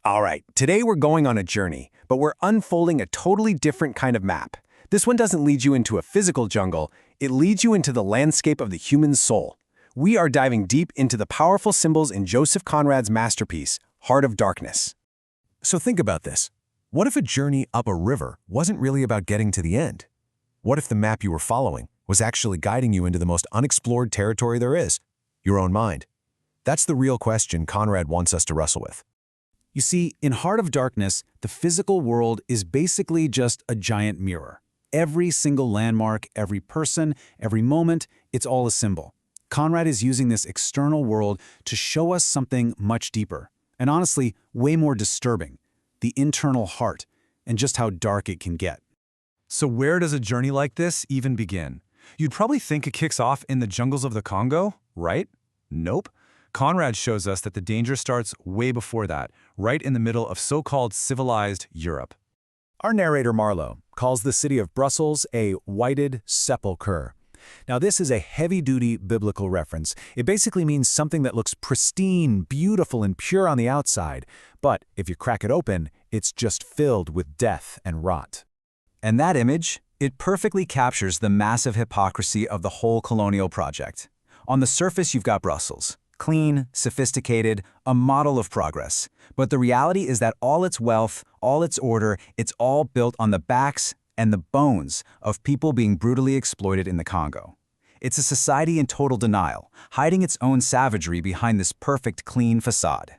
All right, today we're going on a journey, but we're unfolding a totally different kind of map. This one doesn't lead you into a physical jungle, it leads you into the landscape of the human soul. We are diving deep into the powerful symbols in Joseph Conrad's masterpiece, Heart of Darkness. So think about this. What if a journey up a river wasn't really about getting to the end? What if the map you were following was actually guiding you into the most unexplored territory there is, your own mind? That's the real question Conrad wants us to wrestle with. You see, in Heart of Darkness, the physical world is basically just a giant mirror. Every single landmark, every person, every moment, it's all a symbol. Conrad is using this external world to show us something much deeper, and honestly, way more disturbing, the internal heart, and just how dark it can get. So where does a journey like this even begin? You'd probably think it kicks off in the jungles of the Congo, right? Nope. Conrad shows us that the danger starts way before that, right in the middle of so-called civilized Europe. Our narrator Marlowe calls the city of Brussels a whited sepulchre. Now this is a heavy-duty biblical reference. It basically means something that looks pristine, beautiful, and pure on the outside, but if you crack it open, it's just filled with death and rot. And that image, it perfectly captures the massive hypocrisy of the whole colonial project. On the surface, you've got Brussels. Clean, sophisticated, a model of progress. But the reality is that all its wealth, all its order, it's all built on the backs and the bones of people being brutally exploited in the Congo. It's a society in total denial, hiding its own savagery behind this perfect, clean facade.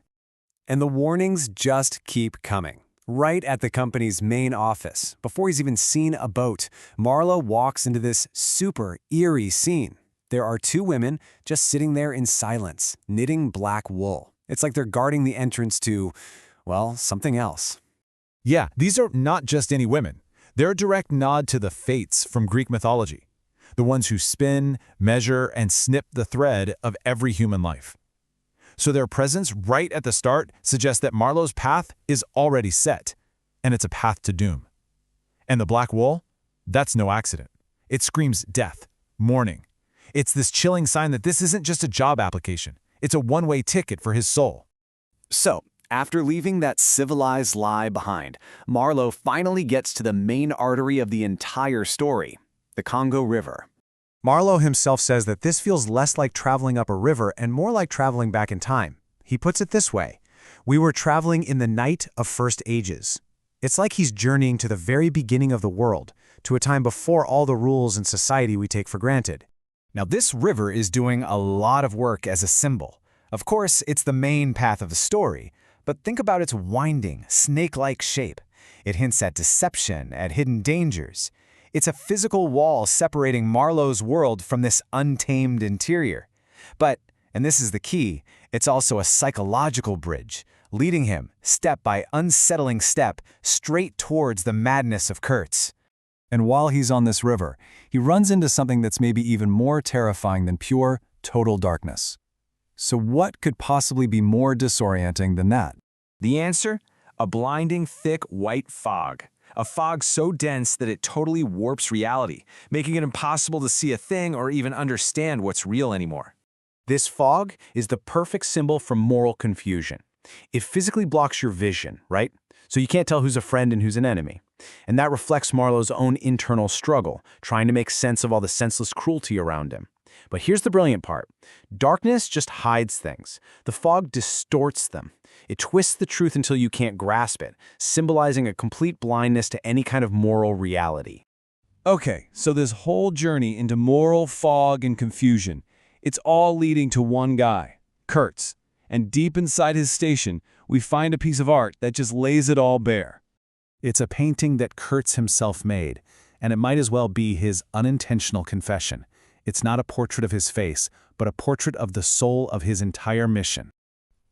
And the warnings just keep coming. Right at the company's main office, before he's even seen a boat, Marlowe walks into this super eerie scene. There are two women just sitting there in silence, knitting black wool. It's like they're guarding the entrance to, well, something else. Yeah, these are not just any women. They're a direct nod to the Fates from Greek mythology, the ones who spin, measure, and snip the thread of every human life. So their presence right at the start suggests that Marlowe's path is already set, and it's a path to doom. And the black wool? That's no accident. It screams death, mourning. It's this chilling sign that this isn't just a job application. It's a one-way ticket for his soul. So, after leaving that civilized lie behind, Marlowe finally gets to the main artery of the entire story, the Congo River. Marlowe himself says that this feels less like traveling up a river and more like traveling back in time. He puts it this way: we were traveling in the night of first ages. It's like he's journeying to the very beginning of the world, to a time before all the rules and society we take for granted. Now this river is doing a lot of work as a symbol. Of course, it's the main path of the story, but think about its winding, snake-like shape. It hints at deception, at hidden dangers. It's a physical wall separating Marlowe's world from this untamed interior. But, and this is the key, it's also a psychological bridge, leading him, step by unsettling step, straight towards the madness of Kurtz. And while he's on this river, he runs into something that's maybe even more terrifying than pure, total darkness. So what could possibly be more disorienting than that? The answer? A blinding, thick, white fog. A fog so dense that it totally warps reality, making it impossible to see a thing or even understand what's real anymore. This fog is the perfect symbol for moral confusion. It physically blocks your vision, right? So you can't tell who's a friend and who's an enemy. And that reflects Marlowe's own internal struggle, trying to make sense of all the senseless cruelty around him. But here's the brilliant part. Darkness just hides things. The fog distorts them. It twists the truth until you can't grasp it, symbolizing a complete blindness to any kind of moral reality. Okay, so this whole journey into moral fog and confusion, it's all leading to one guy, Kurtz. And deep inside his station, we find a piece of art that just lays it all bare. It's a painting that Kurtz himself made, and it might as well be his unintentional confession. It's not a portrait of his face, but a portrait of the soul of his entire mission.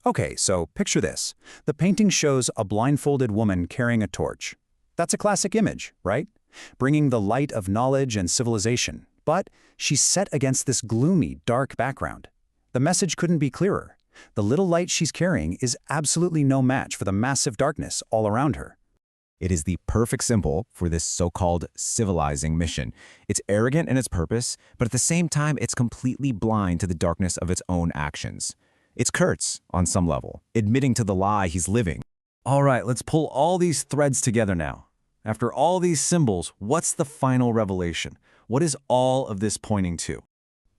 Okay, so picture this. The painting shows a blindfolded woman carrying a torch. That's a classic image, right? Bringing the light of knowledge and civilization. But she's set against this gloomy, dark background. The message couldn't be clearer. The little light she's carrying is absolutely no match for the massive darkness all around her. It is the perfect symbol for this so-called civilizing mission. It's arrogant in its purpose, but at the same time, it's completely blind to the darkness of its own actions. It's Kurtz, on some level, admitting to the lie he's living. All right, let's pull all these threads together now. After all these symbols, what's the final revelation? What is all of this pointing to?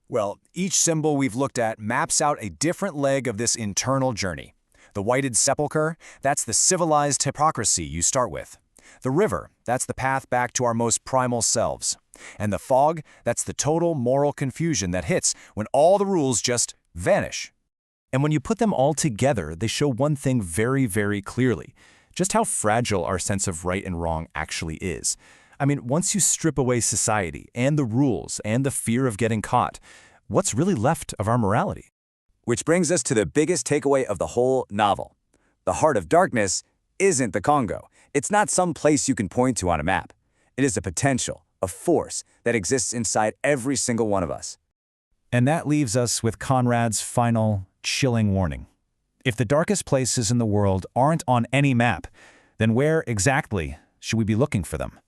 Well, each symbol we've looked at maps out a different leg of this internal journey. The whited sepulchre, that's the civilized hypocrisy you start with. The river, that's the path back to our most primal selves. And the fog, that's the total moral confusion that hits when all the rules just vanish. And when you put them all together, they show one thing very, very clearly: just how fragile our sense of right and wrong actually is. I mean, once you strip away society and the rules and the fear of getting caught, what's really left of our morality? Which brings us to the biggest takeaway of the whole novel. The heart of darkness isn't the Congo. It's not some place you can point to on a map. It is a potential, a force that exists inside every single one of us. And that leaves us with Conrad's final, chilling warning. If the darkest places in the world aren't on any map, then where exactly should we be looking for them?